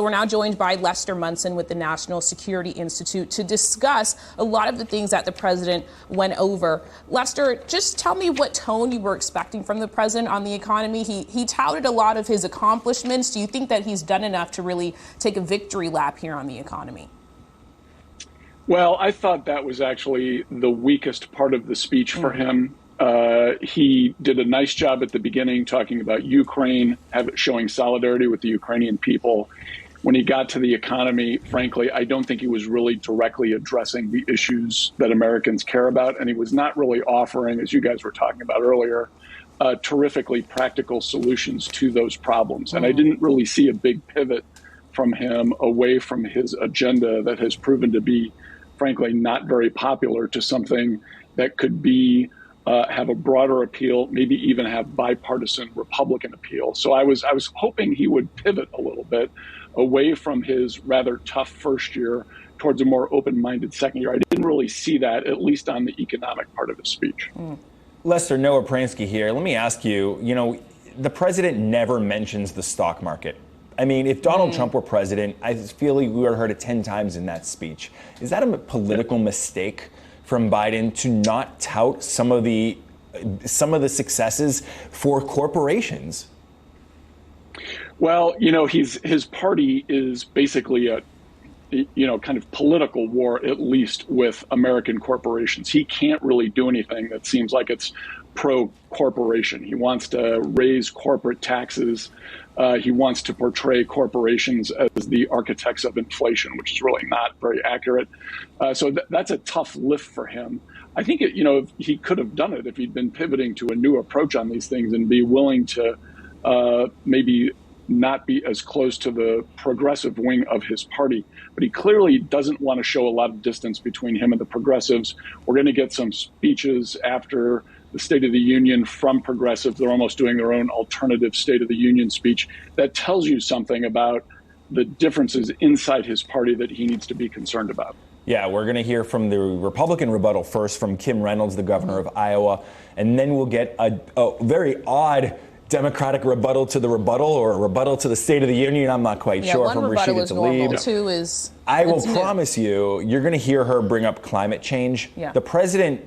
we're now joined by Lester Munson with the National Security Institute to discuss a lot of the things that the president went over. Lester, just tell me what tone you were expecting from the president on the economy. He touted a lot of his accomplishments. Do you think that he's done enough to really take a victory lap here on the economy? Well, I thought that was actually the weakest part of the speech for him. He did a nice job at the beginning talking about Ukraine, showing solidarity with the Ukrainian people. When he got to the economy, frankly, I don't think he was really directly addressing the issues that Americans care about. And he was not really offering, as you guys were talking about earlier, terrifically practical solutions to those problems. And I didn't really see a big pivot from him away from his agenda that has proven to be, frankly, not very popular, to something that could be have a broader appeal, maybe even have bipartisan Republican appeal. So I was hoping he would pivot a little bit away from his rather tough first year towards a more open-minded second year. I didn't really see that, at least on the economic part of his speech. Lester, Noah Pransky here. Let me ask you, the president never mentions the stock market. I mean, if Donald Trump were president, I feel like we would have heard it 10 times in that speech. Is that a political mistake from Biden to not tout some of the successes for corporations? Well, his party is basically a kind of political war, at least with American corporations. He can't really do anything that seems like it's pro-corporation. He wants to raise corporate taxes. He wants to portray corporations as the architects of inflation, which is really not very accurate. So that's a tough lift for him. I think he could have done it if he'd been pivoting to a new approach on these things and be willing to maybe not be as close to the progressive wing of his party. But he clearly doesn't want to show a lot of distance between him and the progressives. We're going to get some speeches after the State of the Union from progressives. They're almost doing their own alternative State of the Union speech that tells you something about the differences inside his party that he needs to be concerned about. Yeah, we're going to hear from the Republican rebuttal first from Kim Reynolds, the governor of Iowa, and then we'll get a very odd Democratic rebuttal to the rebuttal, or a rebuttal to the State of the Union. I'm not quite sure. From Rashida Tlaib. Two is I will promise you, you're going to hear her bring up climate change. Yeah. The president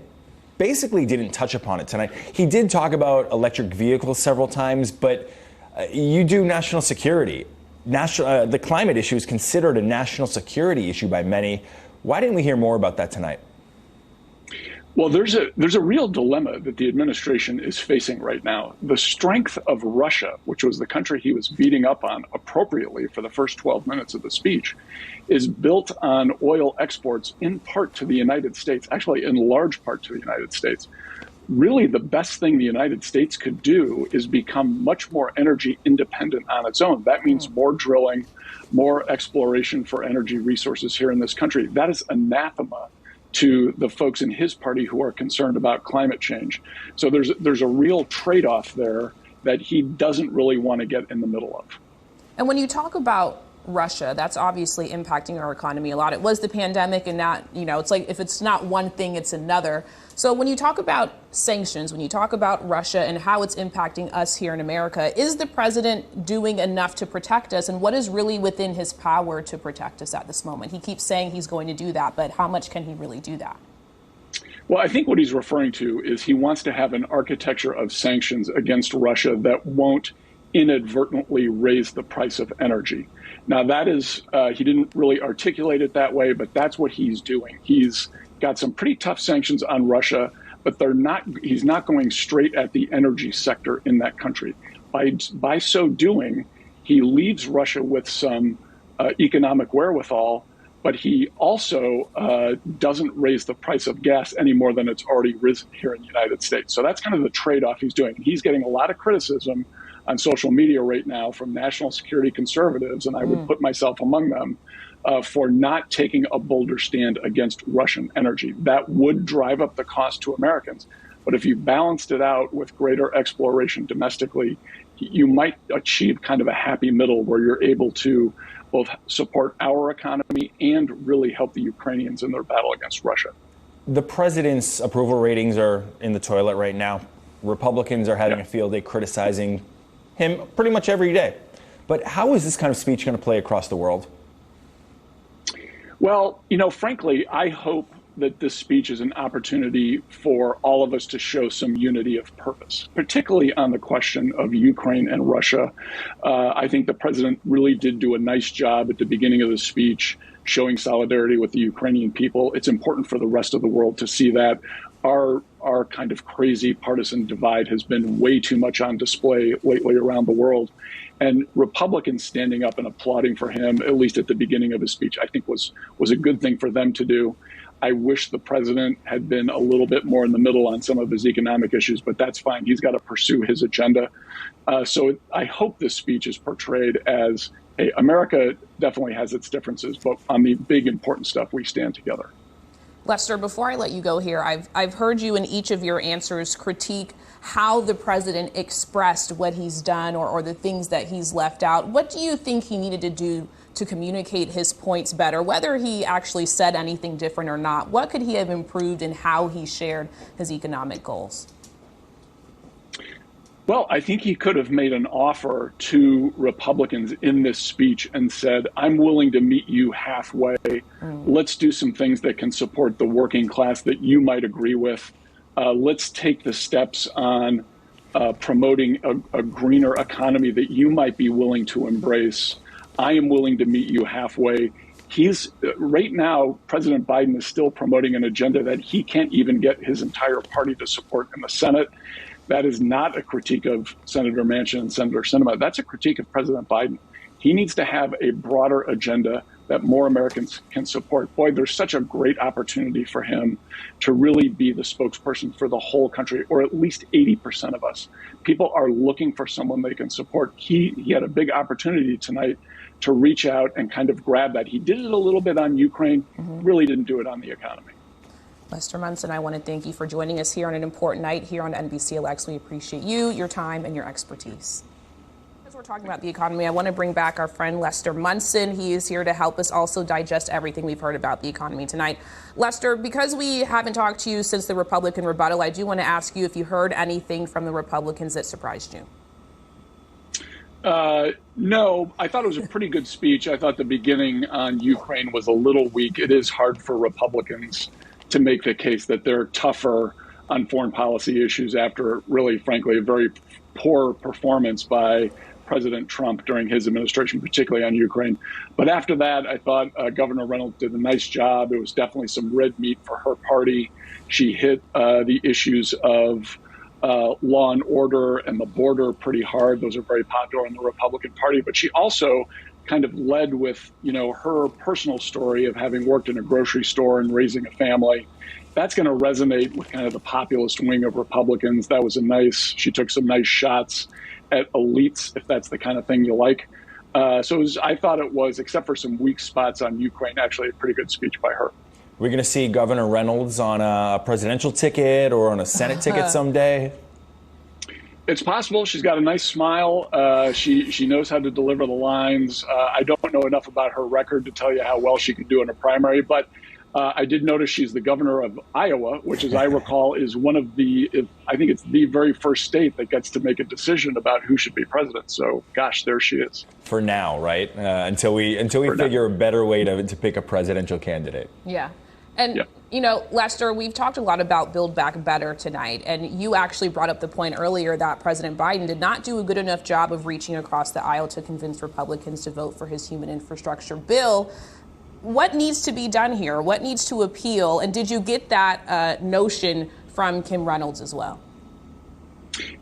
basically didn't touch upon it tonight. He did talk about electric vehicles several times, but you do national security. The climate issue is considered a national security issue by many. Why didn't we hear more about that tonight? Well, there's a real dilemma that the administration is facing right now. The strength of Russia, which was the country he was beating up on appropriately for the first 12 minutes of the speech, is built on oil exports in part to the United States, actually in large part to the United States. Really, the best thing the United States could do is become much more energy independent on its own. That means more drilling, more exploration for energy resources here in this country. That is anathema to the folks in his party who are concerned about climate change. So there's a real trade-off there that he doesn't really want to get in the middle of. And when you talk about Russia, that's obviously impacting our economy a lot. It was the pandemic, and that, it's like if it's not one thing, it's another. So when you talk about sanctions, when you talk about Russia and how it's impacting us here in America, is the president doing enough to protect us? And what is really within his power to protect us at this moment? He keeps saying he's going to do that, but how much can he really do that? Well, I think what he's referring to is he wants to have an architecture of sanctions against Russia that won't inadvertently raise the price of energy. Now, that is, he didn't really articulate it that way, but that's what he's doing. He's got some pretty tough sanctions on Russia, but he's not going straight at the energy sector in that country. By so doing, he leaves Russia with some economic wherewithal, but he also doesn't raise the price of gas any more than it's already risen here in the United States. So that's kind of the trade-off he's doing. He's getting a lot of criticism on social media right now from national security conservatives, and I would put myself among them, for not taking a bolder stand against Russian energy. That would drive up the cost to Americans. But if you balanced it out with greater exploration domestically, you might achieve kind of a happy middle where you're able to both support our economy and really help the Ukrainians in their battle against Russia. The president's approval ratings are in the toilet right now. Republicans are having a field day criticizing him pretty much every day. But how is this kind of speech going to play across the world? Well, frankly, I hope that this speech is an opportunity for all of us to show some unity of purpose, particularly on the question of Ukraine and Russia. I think the president really did do a nice job at the beginning of the speech showing solidarity with the Ukrainian people. It's important for the rest of the world to see that. Our kind of crazy partisan divide has been way too much on display lately around the world. And Republicans standing up and applauding for him, at least at the beginning of his speech, I think was a good thing for them to do. I wish the president had been a little bit more in the middle on some of his economic issues, but that's fine. He's got to pursue his agenda. So I hope this speech is portrayed as, hey, America definitely has its differences, but on the big important stuff, we stand together. Lester, before I let you go here, I've heard you in each of your answers critique how the president expressed what he's done or the things that he's left out. What do you think he needed to do to communicate his points better, whether he actually said anything different or not? What could he have improved in how he shared his economic goals? Well, I think he could have made an offer to Republicans in this speech and said, I'm willing to meet you halfway. Let's do some things that can support the working class that you might agree with. Let's take the steps on promoting a greener economy that you might be willing to embrace. I am willing to meet you halfway. Right now, President Biden is still promoting an agenda that he can't even get his entire party to support in the Senate. That is not a critique of Senator Manchin and Senator Sinema. That's a critique of President Biden. He needs to have a broader agenda that more Americans can support. Boy, there's such a great opportunity for him to really be the spokesperson for the whole country, or at least 80% of us. People are looking for someone they can support. He had a big opportunity tonight to reach out and kind of grab that. He did it a little bit on Ukraine, really didn't do it on the economy. Lester Munson, I want to thank you for joining us here on an important night here on NBC Elects. We appreciate you, your time, and your expertise. As we're talking about the economy, I want to bring back our friend Lester Munson. He is here to help us also digest everything we've heard about the economy tonight. Lester, because we haven't talked to you since the Republican rebuttal, I do want to ask you if you heard anything from the Republicans that surprised you. No, I thought it was a pretty good speech. I thought the beginning on Ukraine was a little weak. It is hard for Republicans to make the case that they're tougher on foreign policy issues after really, frankly, a very poor performance by President Trump during his administration, particularly on Ukraine. But after that, I thought Governor Reynolds did a nice job. It was definitely some red meat for her party. She hit the issues of law and order and the border pretty hard. Those are very popular in the Republican Party. But she also kind of led with, her personal story of having worked in a grocery store and raising a family. That's going to resonate with kind of the populist wing of Republicans. That was she took some nice shots at elites, if that's the kind of thing you like. I thought it was, except for some weak spots on Ukraine, actually a pretty good speech by her. We're going to see Governor Reynolds on a presidential ticket or on a Senate ticket someday? It's possible. She's got a nice smile. She knows how to deliver the lines. I don't know enough about her record to tell you how well she can do in a primary, but I did notice she's the governor of Iowa, which, as I recall, is one of I think it's the very first state that gets to make a decision about who should be president. So, gosh, there she is. For now, right? Until we figure a better way to pick a presidential candidate. Yeah. And, Lester, we've talked a lot about Build Back Better tonight, and you actually brought up the point earlier that President Biden did not do a good enough job of reaching across the aisle to convince Republicans to vote for his human infrastructure bill. What needs to be done here? What needs to appeal? And did you get that notion from Kim Reynolds as well?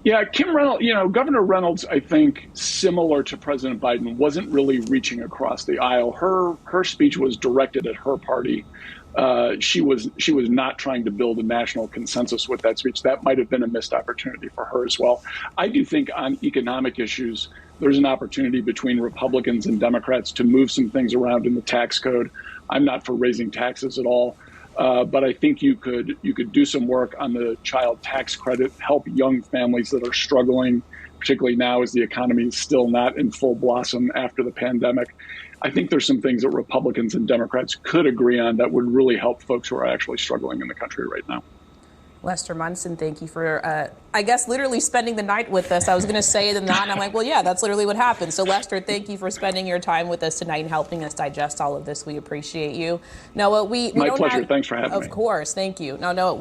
Yeah, Kim Reynolds, Governor Reynolds, I think, similar to President Biden, wasn't really reaching across the aisle. Her speech was directed at her party. She was not trying to build a national consensus with that speech. That might have been a missed opportunity for her as well. I do think on economic issues, there's an opportunity between Republicans and Democrats to move some things around in the tax code. I'm not for raising taxes at all, but I think you could do some work on the child tax credit, help young families that are struggling, particularly now as the economy is still not in full blossom after the pandemic. I think there's some things that Republicans and Democrats could agree on that would really help folks who are actually struggling in the country right now. Lester Munson, thank you for, I guess, literally spending the night with us. I was going to say it and not, and I'm like, well, yeah, that's literally what happened. So, Lester, thank you for spending your time with us tonight and helping us digest all of this. We appreciate you. Noah, we My don't pleasure. have, Thanks for having me. Of course. Thank you. Now, Noah,